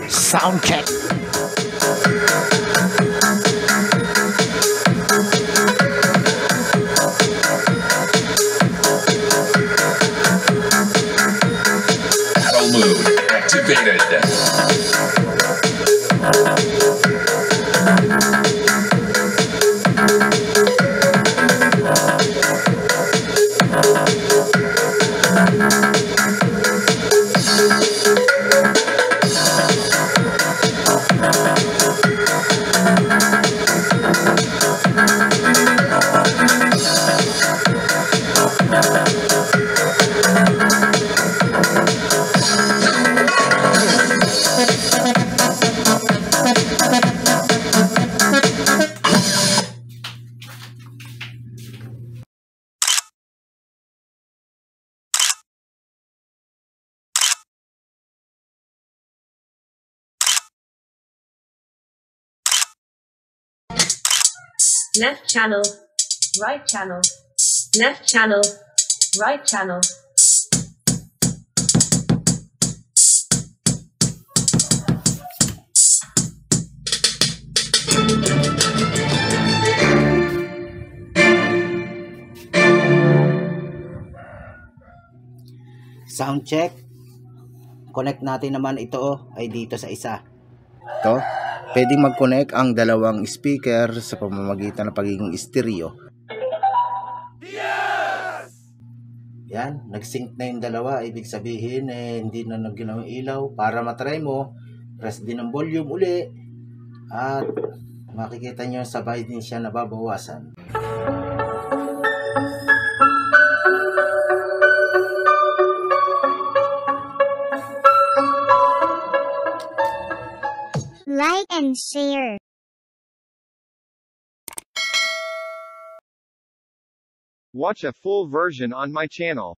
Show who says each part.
Speaker 1: Sound check.
Speaker 2: Battle mode activated.
Speaker 3: Left channel, right channel, left channel, right channel.
Speaker 1: Sound check. Connect natin naman ito ay dito sa isa. Ito, pwedeng mag-connect ang dalawang speaker sa pamamagitan ng pagiging stereo. Yes! Yan, nag-sync na yung dalawa. Ibig sabihin, hindi na nag-ginaw yung ilaw. Para matry mo, press din ang volume uli. At makikita nyo sabay din siya nababawasan.
Speaker 4: Like and share.
Speaker 5: Watch a full version on my channel.